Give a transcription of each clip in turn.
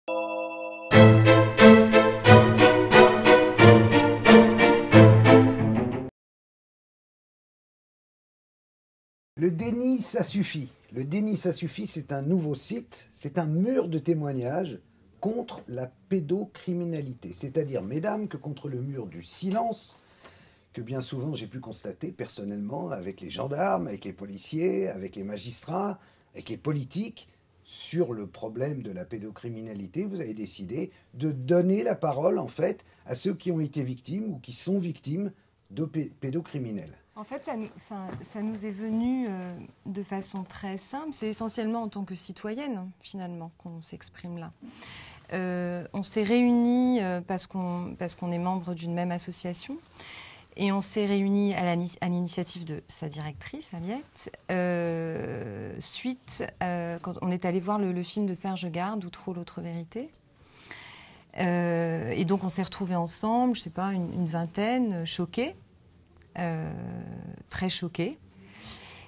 Le déni, ça suffit. Le déni, ça suffit, c'est un nouveau site, c'est un mur de témoignages contre la pédocriminalité. C'est-à-dire, mesdames, que contre le mur du silence, que bien souvent j'ai pu constater personnellement avec les gendarmes, avec les policiers, avec les magistrats, avec les politiques, sur le problème de la pédocriminalité, vous avez décidé de donner la parole, en fait, à ceux qui ont été victimes ou qui sont victimes de pédocriminels. En fait, ça nous est venu de façon très simple. C'est essentiellement en tant que citoyenne, finalement, qu'on s'exprime là. On s'est réunis parce qu'on est membre d'une même association. Et on s'est réunis à l'initiative de sa directrice, Aliette, suite quand on est allé voir le film de Serge Gard, Outre l'autre vérité. Et donc on s'est retrouvés ensemble, je ne sais pas, une vingtaine, choqués. Très choqués.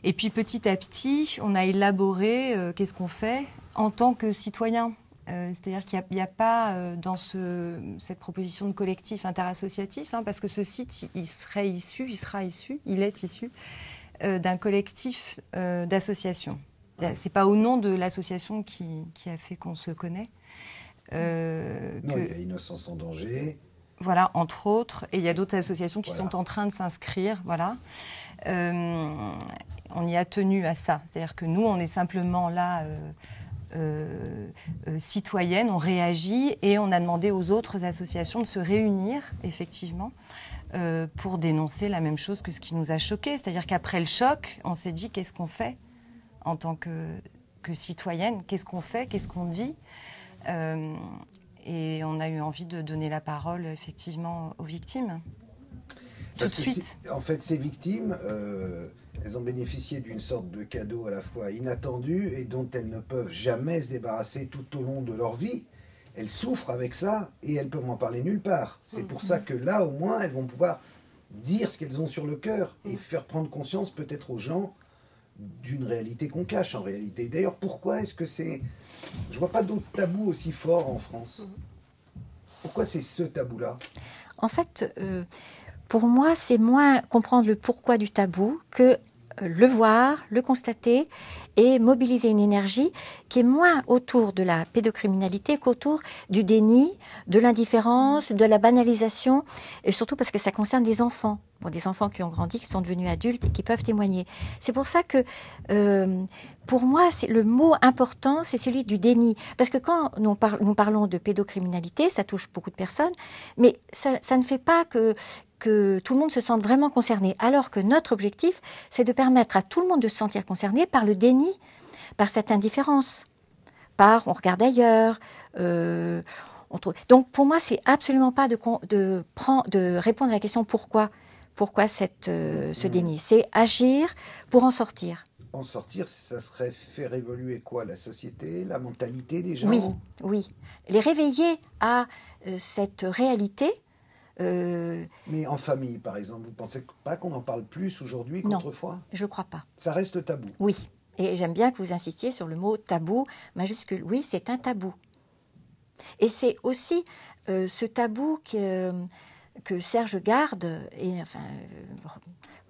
Et puis petit à petit, on a élaboré qu'est-ce qu'on fait en tant que citoyen. C'est-à-dire qu'il n'y a pas dans cette proposition de collectif interassociatif, parce que ce site, il est issu d'un collectif d'associations. C'est pas au nom de l'association qui a fait qu'on se connaît. Non, il y a Innocence en danger. Voilà, entre autres. Et il y a d'autres associations qui sont en train de s'inscrire. Voilà. On y a tenu à ça. C'est-à-dire que nous, on est simplement là, citoyennes, on réagit et on a demandé aux autres associations de se réunir, effectivement, pour dénoncer la même chose que ce qui nous a choqués. C'est-à-dire qu'après le choc, on s'est dit qu'est-ce qu'on fait en tant que citoyenne, qu'est-ce qu'on fait, qu'est-ce qu'on dit. Et on a eu envie de donner la parole, effectivement, aux victimes. Tout de suite. En fait, ces victimes, elles ont bénéficié d'une sorte de cadeau à la fois inattendu et dont elles ne peuvent jamais se débarrasser tout au long de leur vie. Elles souffrent avec ça et elles peuvent en parler nulle part. C'est pour ça que là, au moins, elles vont pouvoir dire ce qu'elles ont sur le cœur et faire prendre conscience peut-être aux gens d'une réalité qu'on cache en réalité. D'ailleurs, pourquoi est-ce que c'est... Je ne vois pas d'autres tabous aussi forts en France. Pourquoi c'est ce tabou-là? En fait, pour moi, c'est moins comprendre le pourquoi du tabou que le voir, le constater et mobiliser une énergie qui est moins autour de la pédocriminalité qu'autour du déni, de l'indifférence, de la banalisation, et surtout parce que ça concerne des enfants. Bon, des enfants qui ont grandi, qui sont devenus adultes et qui peuvent témoigner. C'est pour ça que, pour moi, le mot important, c'est celui du déni. Parce que quand nous parlons de pédocriminalité, ça touche beaucoup de personnes, mais ça ne fait pas que tout le monde se sente vraiment concerné. Alors que notre objectif, c'est de permettre à tout le monde de se sentir concerné par le déni, par cette indifférence, par on regarde ailleurs. Donc pour moi, c'est absolument pas de répondre à la question pourquoi. Pourquoi ce déni? C'est agir pour en sortir. En sortir, ça serait faire évoluer quoi? La société, la mentalité des gens? Oui, oui. Les réveiller à cette réalité. Mais en famille, par exemple, vous ne pensez pas qu'on en parle plus aujourd'hui qu'autrefois? Non, je ne crois pas. Ça reste tabou? Oui. Et j'aime bien que vous insistiez sur le mot tabou majuscule. Oui, c'est un tabou. Et c'est aussi ce tabou que Serge Gard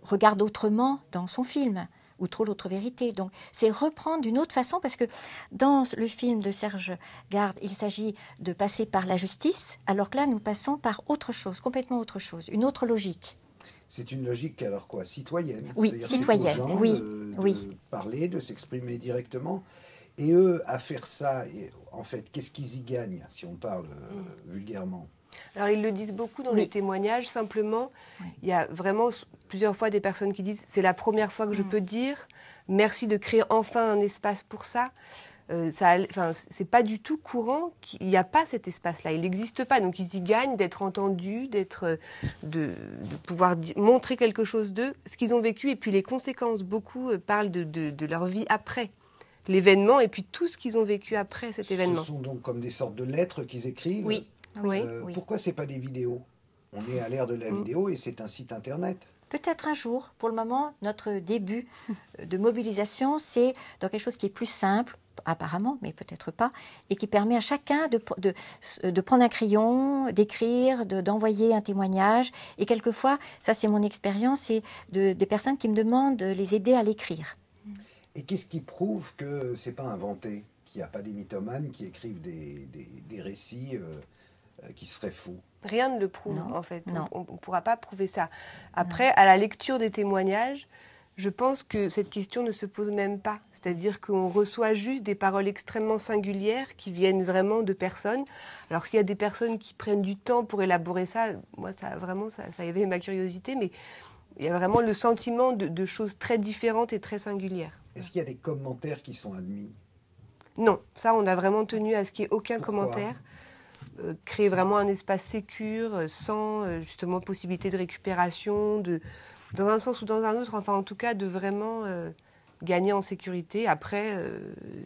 regarde autrement dans son film, Outre l'autre vérité. Donc, c'est reprendre d'une autre façon, parce que dans le film de Serge Gard, il s'agit de passer par la justice, alors que là, nous passons par autre chose, complètement autre chose, une autre logique. C'est une logique, alors quoi, citoyenne? Oui, citoyenne, c'est aux gens de parler, de s'exprimer directement. Et eux, à faire ça, en fait, qu'est-ce qu'ils y gagnent, si on parle vulgairement? Alors, ils le disent beaucoup dans les témoignages, simplement. Il y a vraiment plusieurs fois des personnes qui disent « c'est la première fois que je peux dire, merci de créer enfin un espace pour ça ». C'est pas du tout courant, il n'y a pas cet espace-là, il n'existe pas. Donc ils y gagnent d'être entendus, de pouvoir montrer quelque chose d'eux, ce qu'ils ont vécu, et puis les conséquences. Beaucoup parlent de leur vie après l'événement, et puis tout ce qu'ils ont vécu après cet événement. Ce sont donc comme des sortes de lettres qu'ils écrivent? Oui. Oui. Pourquoi c'est pas des vidéos? On est à l'ère de la vidéo et c'est un site internet. Peut-être un jour. Pour le moment, notre début de mobilisation, c'est dans quelque chose qui est plus simple, apparemment, mais peut-être pas, et qui permet à chacun de prendre un crayon, d'écrire, d'envoyer un témoignage. Et quelquefois, ça c'est mon expérience, c'est des personnes qui me demandent de les aider à l'écrire. Et qu'est-ce qui prouve que c'est pas inventé, qu'il n'y a pas des mythomanes qui écrivent des récits qui seraient faux? Rien ne le prouve, Non, en fait. non. On ne pourra pas prouver ça. Après, à la lecture des témoignages, je pense que cette question ne se pose même pas. C'est-à-dire qu'on reçoit juste des paroles extrêmement singulières qui viennent vraiment de personnes. Alors s'il y a des personnes qui prennent du temps pour élaborer ça, moi, ça éveille ma curiosité, mais il y a vraiment le sentiment de choses très différentes et très singulières. Est-ce qu'il y a des commentaires qui sont admis? Non, ça, on a vraiment tenu à ce qu'il n'y ait aucun Pourquoi? commentaire. Créer vraiment un espace sécure, sans justement possibilité de récupération, dans un sens ou dans un autre, enfin en tout cas de vraiment gagner en sécurité. Après,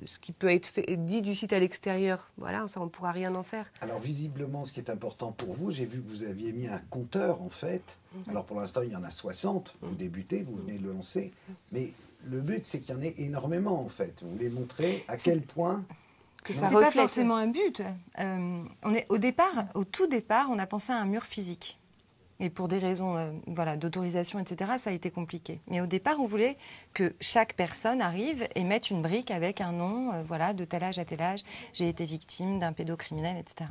ce qui peut être dit du site à l'extérieur, voilà, ça on ne pourra rien en faire. Alors visiblement, ce qui est important pour vous, j'ai vu que vous aviez mis un compteur en fait. Alors pour l'instant, il y en a 60, vous débutez, vous venez de le lancer. Mais le but, c'est qu'il y en ait énormément en fait. Vous voulez montrer à quel point... Que C'est ça pas reflète. forcément un but. Au tout départ, on a pensé à un mur physique. Et pour des raisons d'autorisation, etc., ça a été compliqué. Mais au départ, on voulait que chaque personne arrive et mette une brique avec un nom, de tel âge à tel âge, j'ai été victime d'un pédocriminel, etc.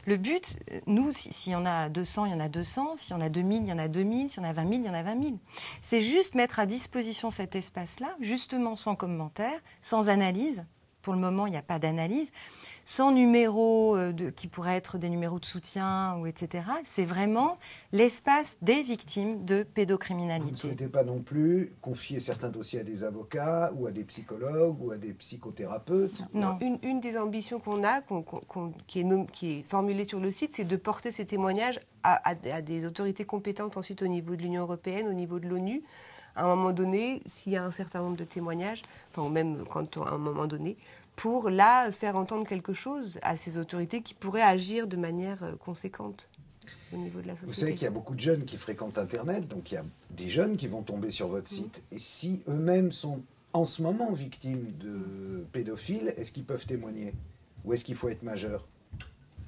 Le but, nous, s'il y en a 200, il y en a 200, s'il y en a 2000, il y en a 2000, s'il y en a 20 000, il y en a 20 000. C'est juste mettre à disposition cet espace-là, justement sans commentaire, sans analyse. Pour le moment, il n'y a pas d'analyse. Sans numéros qui pourraient être des numéros de soutien, ou etc. C'est vraiment l'espace des victimes de pédocriminalité. Vous ne souhaitez pas non plus confier certains dossiers à des avocats ou à des psychologues ou à des psychothérapeutes? Non. Une des ambitions qu'on a, qui est formulée sur le site, c'est de porter ces témoignages à des autorités compétentes ensuite au niveau de l'Union européenne, au niveau de l'ONU. À un moment donné, s'il y a un certain nombre de témoignages, ou même à un moment donné, pour là faire entendre quelque chose à ces autorités qui pourraient agir de manière conséquente au niveau de la société. Vous savez qu'il y a beaucoup de jeunes qui fréquentent Internet, donc il y a des jeunes qui vont tomber sur votre site. Et si eux-mêmes sont en ce moment victimes de pédophiles, est-ce qu'ils peuvent témoigner? Ou est-ce qu'il faut être majeur?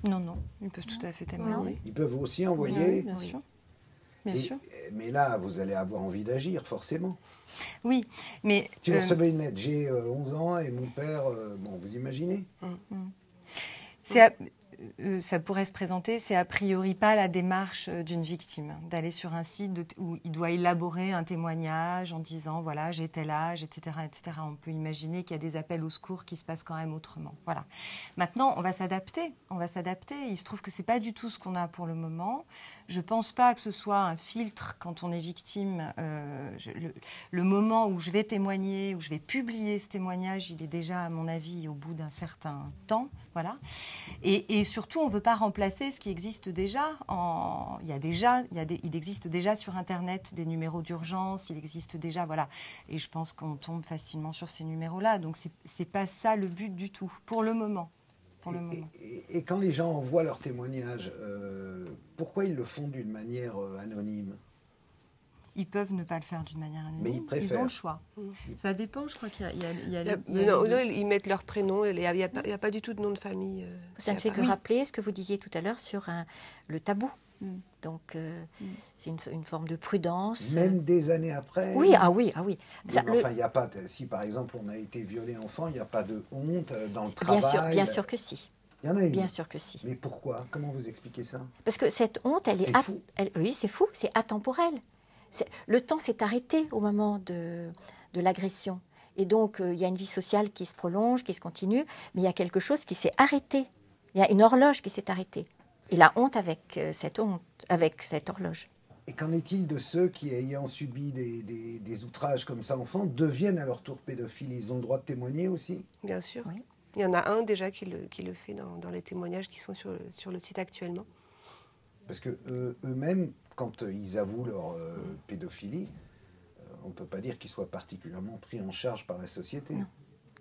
Non, ils peuvent tout à fait témoigner. Ils peuvent aussi envoyer? Oui, bien sûr. Bien sûr. Mais là, vous allez avoir envie d'agir, forcément. Oui, mais... Si vous recevez une lettre, j'ai 11 ans et mon père... vous imaginez? Ça pourrait se présenter, c'est a priori pas la démarche d'une victime, d'aller sur un site où il doit élaborer un témoignage en disant voilà j'ai tel âge, etc., etc. On peut imaginer qu'il y a des appels au secours qui se passent quand même autrement. Voilà. Maintenant, on va s'adapter. Il se trouve que c'est pas du tout ce qu'on a pour le moment. Je pense pas que ce soit un filtre quand on est victime. Le moment où je vais témoigner, où je vais publier ce témoignage, il est déjà à mon avis au bout d'un certain temps. Voilà. Et surtout, on ne veut pas remplacer ce qui existe déjà. Il existe déjà sur Internet des numéros d'urgence, il existe déjà, voilà. Et je pense qu'on tombe facilement sur ces numéros-là. Donc, c'est pas ça le but du tout, pour le moment. Et quand les gens envoient leurs témoignages, pourquoi ils le font d'une manière anonyme? Ils peuvent ne pas le faire d'une manière anonyme. Mais ils préfèrent. Ils ont le choix. Ça dépend, je crois qu'il y a Non, ils mettent leur prénom, il n'y a pas du tout de nom de famille. Ça ne fait que rappeler ce que vous disiez tout à l'heure sur le tabou. Donc, c'est une forme de prudence. Même des années après? Oui, ah oui. Ça, il n'y a pas, si par exemple on a été violé enfant, il n'y a pas de honte dans le travail? Bien sûr que si. Il y en a une. Bien sûr que si. Mais pourquoi? Comment vous expliquez ça? Parce que cette honte, c'est fou. Oui, c'est fou, c'est atemporel. Le temps s'est arrêté au moment de l'agression. Et donc, il y a une vie sociale qui se prolonge, qui se continue, mais il y a quelque chose qui s'est arrêté. Il y a une horloge qui s'est arrêtée. Et la honte avec cette horloge. Et qu'en est-il de ceux qui, ayant subi des outrages comme ça enfants, deviennent à leur tour pédophiles? Ils ont le droit de témoigner aussi? Bien sûr. Oui. Il y en a un déjà qui le fait dans les témoignages qui sont sur le site actuellement. Parce que eux-mêmes, quand ils avouent leur pédophilie, on ne peut pas dire qu'ils soient particulièrement pris en charge par la société. Non.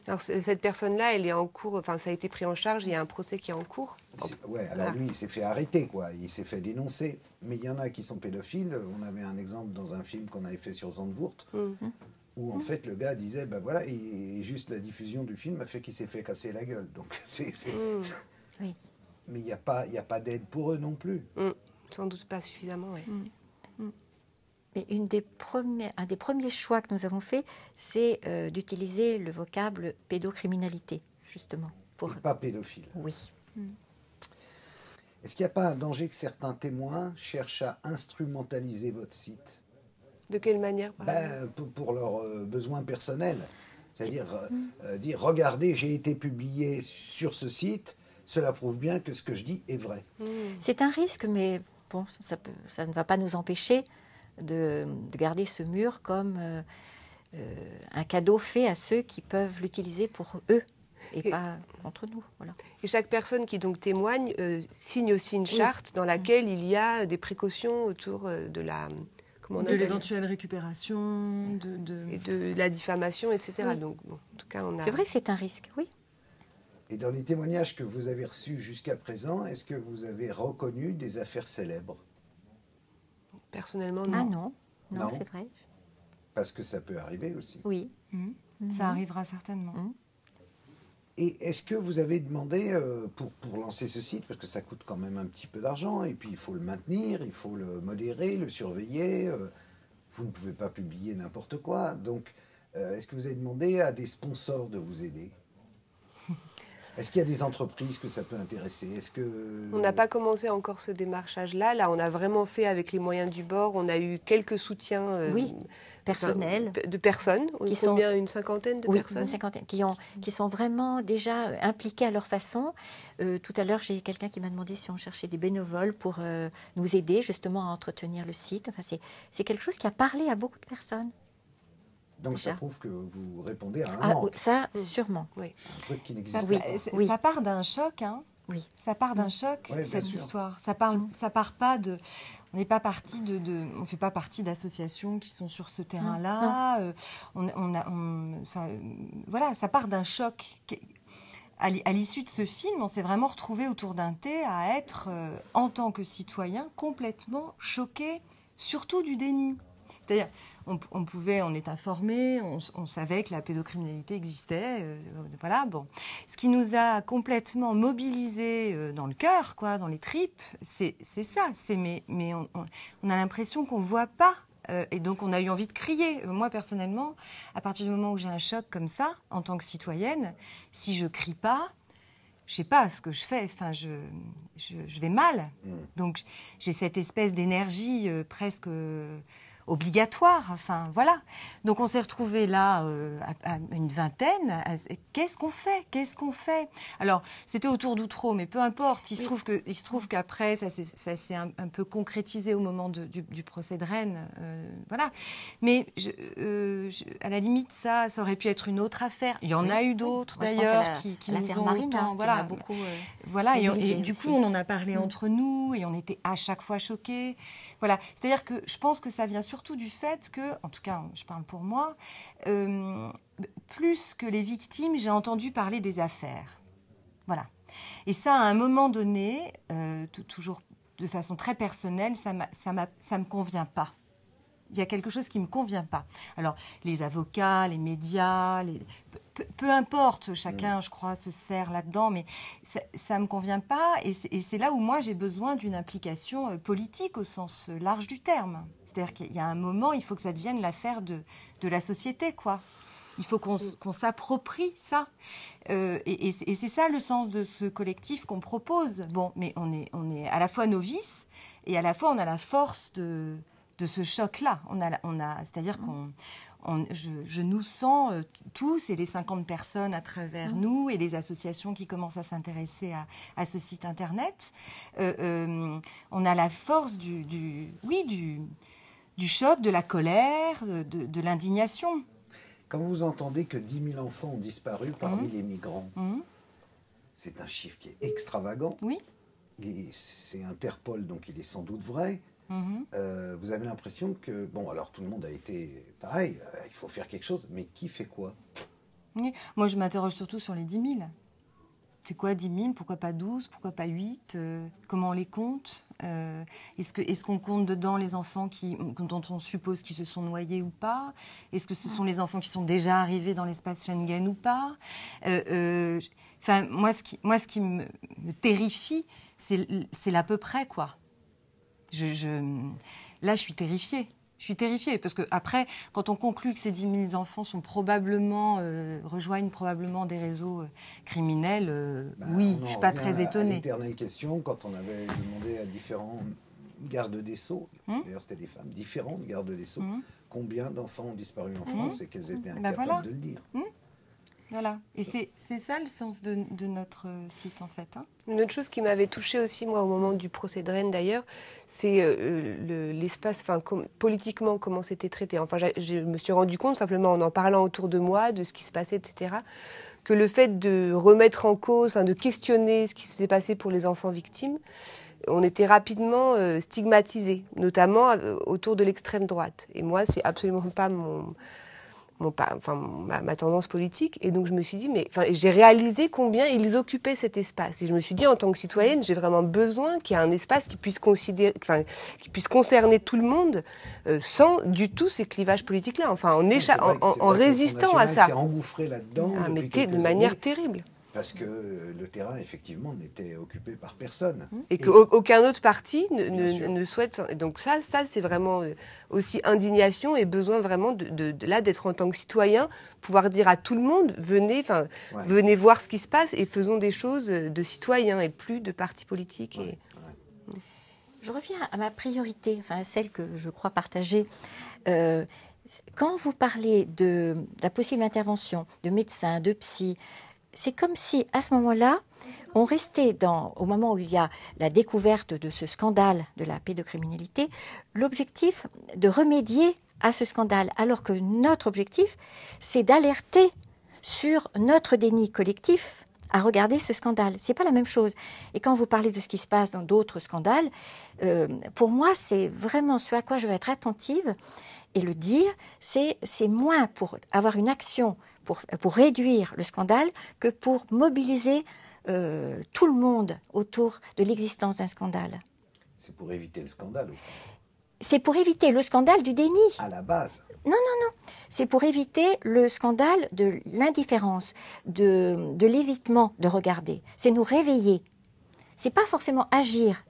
Alors cette personne-là, elle est en cours, ça a été pris en charge, il y a un procès qui est en cours. Ouais, alors Voilà. lui, il s'est fait arrêter, quoi. Il s'est fait dénoncer. Mais il y en a qui sont pédophiles. On avait un exemple dans un film qu'on avait fait sur Zandvoort, où en fait le gars disait, ben voilà, et juste la diffusion du film a fait qu'il s'est fait casser la gueule. Donc Oui. Mais il n'y a pas d'aide pour eux non plus. Sans doute pas suffisamment, oui. Mais un des premiers choix que nous avons fait, c'est d'utiliser le vocable pédocriminalité, justement. Pour... Et pas pédophile. Oui. Est-ce qu'il n'y a pas un danger que certains témoins cherchent à instrumentaliser votre site De quelle manière, par exemple pour leurs besoins personnels? C'est-à-dire dire, regardez, j'ai été publié sur ce site, cela prouve bien que ce que je dis est vrai. C'est un risque, mais bon, ça ne va pas nous empêcher de garder ce mur comme un cadeau fait à ceux qui peuvent l'utiliser pour eux et pas contre nous. Voilà. Et chaque personne qui donc témoigne signe aussi une charte dans laquelle il y a des précautions autour de la... comment on De appelle, l'éventuelle récupération, et de la diffamation, etc. Oui. Donc, bon, en tout cas, on a... C'est vrai que c'est un risque, oui. Et dans les témoignages que vous avez reçus jusqu'à présent, est-ce que vous avez reconnu des affaires célèbres? Personnellement, Ah non. non, Non. c'est vrai. Parce que ça peut arriver aussi. Oui. Ça arrivera certainement. Et est-ce que vous avez demandé, pour lancer ce site, parce que ça coûte quand même un petit peu d'argent, et puis il faut le maintenir, il faut le modérer, le surveiller, vous ne pouvez pas publier n'importe quoi, donc est-ce que vous avez demandé à des sponsors de vous aider? Est-ce qu'il y a des entreprises que ça peut intéresser? Est-ce que... On n'a pas commencé encore ce démarchage-là. Là, on a vraiment fait avec les moyens du bord. On a eu quelques soutiens Oui, personnels. de personnes. Combien? Une cinquantaine de Oui, personnes? une cinquantaine, qui sont vraiment déjà impliquées à leur façon. Tout à l'heure, j'ai quelqu'un qui m'a demandé si on cherchait des bénévoles pour nous aider justement à entretenir le site. Enfin, c'est quelque chose qui a parlé à beaucoup de personnes. Donc déjà. ça prouve que vous répondez à un Ah, manque, oui, ça, sûrement. Oui. un truc qui Ça, n'existe Oui. pas. Oui. ça part d'un choc, hein. Oui. Ça part d'un choc, Ouais, bien cette sûr. histoire. Ça part pas de... On n'est pas parti on fait pas partie d'associations qui sont sur ce terrain-là. Voilà, ça part d'un choc. À l'issue de ce film, on s'est vraiment retrouvé autour d'un thé à être, en tant que citoyen, complètement choqué, surtout du déni. C'est-à-dire, on est informé, on savait que la pédocriminalité existait, voilà, bon. Ce qui nous a complètement mobilisés dans le cœur, quoi, dans les tripes, c'est ça. Mais on a l'impression qu'on ne voit pas. Et donc, on a eu envie de crier. Moi, personnellement, à partir du moment où j'ai un choc comme ça, en tant que citoyenne, si je crie pas, je sais pas ce que je fais. Enfin, je vais mal. Donc, j'ai cette espèce d'énergie presque obligatoire. Enfin, voilà. Donc, on s'est retrouvés là à une vingtaine. Qu'est-ce qu'on fait? Alors, c'était autour d'Outreau, mais peu importe. Il se trouve qu'après, ça s'est un peu concrétisé au moment du procès de Rennes. Voilà. Mais à la limite, ça aurait pu être une autre affaire. Il y en a eu d'autres, Moi, je pense d'ailleurs, à qui l'affaire nous ont Marina, autant... qui Voilà. m'a beaucoup Voilà, et mobilisée du aussi. coup, on en a parlé entre nous et on était à chaque fois choqués. Voilà, c'est-à-dire que je pense que ça vient surtout du fait que, en tout cas, je parle pour moi, plus que les victimes, j'ai entendu parler des affaires. Voilà. Et ça, à un moment donné, toujours de façon très personnelle, ça me convient pas. Il y a quelque chose qui ne me convient pas. Alors, les avocats, les médias, peu importe, chacun, je crois, se sert là-dedans, mais ça ne me convient pas. Et c'est là où moi, j'ai besoin d'une implication politique au sens large du terme. C'est-à-dire qu'il y a un moment, il faut que ça devienne l'affaire de la société, quoi. Il faut qu'on s'approprie ça. Et c'est ça le sens de ce collectif qu'on propose. Bon, mais on est à la fois novices et à la fois on a la force de ce choc-là. C'est-à-dire je nous sens tous, et les 50 personnes à travers nous, et les associations qui commencent à s'intéresser à ce site internet. On a la force du choc, de la colère, de l'indignation. Quand vous entendez que 10 000 enfants ont disparu parmi les migrants, c'est un chiffre qui est extravagant. Oui. C'est Interpol, donc il est sans doute vrai. Vous avez l'impression que, bon, alors tout le monde a été pareil, il faut faire quelque chose, mais qui fait quoi? Oui. Moi, je m'interroge surtout sur les 10 000. C'est quoi 10 000? Pourquoi pas 12? Pourquoi pas 8? Comment on les compte? Est-ce qu'on compte dedans les enfants dont on suppose qu'ils se sont noyés ou pas? Est-ce que ce sont les enfants qui sont déjà arrivés dans l'espace Schengen ou pas? Moi, ce qui me terrifie, c'est l'à peu près, quoi. Là, je suis terrifiée. Je suis terrifiée parce que après, quand on conclut que ces 10 000 enfants sont rejoignent probablement des réseaux criminels, oui, je ne suis pas très étonnée. L'éternelle question, quand on avait demandé à différents gardes des Sceaux, d'ailleurs c'était des femmes, différentes gardes des Sceaux, combien d'enfants ont disparu en France et qu'elles étaient incapables de le dire. Voilà. Et c'est ça le sens de notre site, en fait. Hein. Une autre chose qui m'avait touchée aussi, moi, au moment du procès de Rennes, d'ailleurs, c'est l'espace, politiquement, comment c'était traité. Enfin, je me suis rendu compte, simplement en parlant autour de moi, de ce qui se passait, etc., que le fait de remettre en cause, de questionner ce qui s'était passé pour les enfants victimes, on était rapidement stigmatisés, notamment autour de l'extrême droite. Et moi, c'est absolument pas ma tendance politique, et donc je me suis dit, j'ai réalisé combien ils occupaient cet espace, et je me suis dit, en tant que citoyenne, j'ai vraiment besoin qu'il y ait un espace qui puisse concerner tout le monde, sans du tout ces clivages politiques-là, en résistant à ça. C'est engouffré là-dedans de manière terrible. Parce que le terrain, effectivement, n'était occupé par personne. Et qu'aucun autre parti ne souhaite... Donc ça c'est vraiment aussi indignation et besoin vraiment d'être en tant que citoyen, pouvoir dire à tout le monde, venez voir ce qui se passe et faisons des choses de citoyens et plus de partis politiques. Je reviens à ma priorité, celle que je crois partager. Quand vous parlez de la possible intervention de médecins, de psy, c'est comme si, à ce moment-là, on restait au moment où il y a la découverte de ce scandale de la pédocriminalité, l'objectif de remédier à ce scandale, alors que notre objectif, c'est d'alerter sur notre déni collectif à regarder ce scandale. C'est pas la même chose. Et quand vous parlez de ce qui se passe dans d'autres scandales, pour moi, c'est vraiment ce à quoi je vais être attentive et le dire, c'est moins pour avoir une action pour réduire le scandale que pour mobiliser tout le monde autour de l'existence d'un scandale. C'est pour éviter le scandale. C'est pour éviter le scandale du déni. À la base. Non. C'est pour éviter le scandale de l'indifférence, de l'évitement de regarder. C'est nous réveiller. C'est pas forcément agir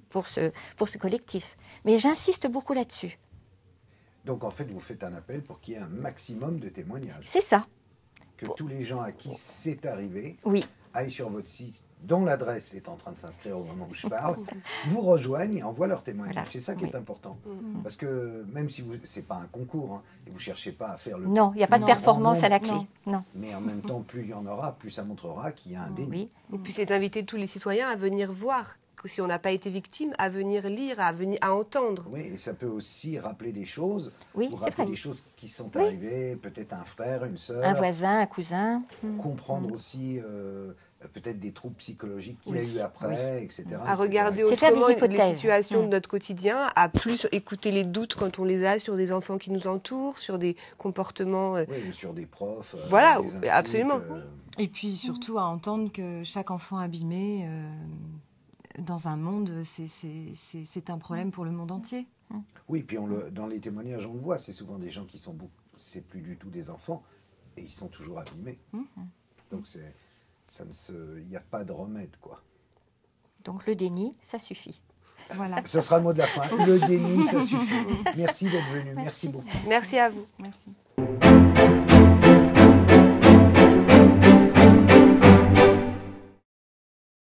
pour ce collectif. Mais j'insiste beaucoup là-dessus. Donc, en fait, vous faites un appel pour qu'il y ait un maximum de témoignages. C'est ça. Que tous les gens à qui c'est arrivé aillent sur votre site, dont l'adresse est en train de s'inscrire au moment où je parle, vous rejoignent et envoient leurs témoignages. Voilà. C'est ça qui est important. Parce que même si c'est pas un concours, et vous ne cherchez pas à faire le... Non, il n'y a pas de performance à la clé. Non. Mais en même temps, plus il y en aura, plus ça montrera qu'il y a un déni. Et puis c'est d'inviter tous les citoyens à venir voir. Si on n'a pas été victime, à venir lire, à entendre. Oui, et ça peut aussi rappeler des choses, rappeler des choses qui sont arrivées, peut-être un frère, une sœur. Un voisin, un cousin. Comprendre aussi peut-être des troubles psychologiques qu'il y a eu après, etc. À regarder autrement les situations de notre quotidien, à plus écouter les doutes quand on les a sur des enfants qui nous entourent, sur des comportements... Oui, sur des profs. Voilà, absolument. Et puis surtout à entendre que chaque enfant abîmé... dans un monde, c'est un problème pour le monde entier. Oui, puis dans les témoignages, on le voit, c'est souvent des gens qui sont... C'est plus du tout des enfants, et ils sont toujours abîmés. Donc, il n'y a pas de remède, quoi. Donc, le déni, ça suffit. Voilà. Ça sera le mot de la fin. Le déni, ça suffit. Merci d'être venu. Merci beaucoup. Merci à vous. Merci.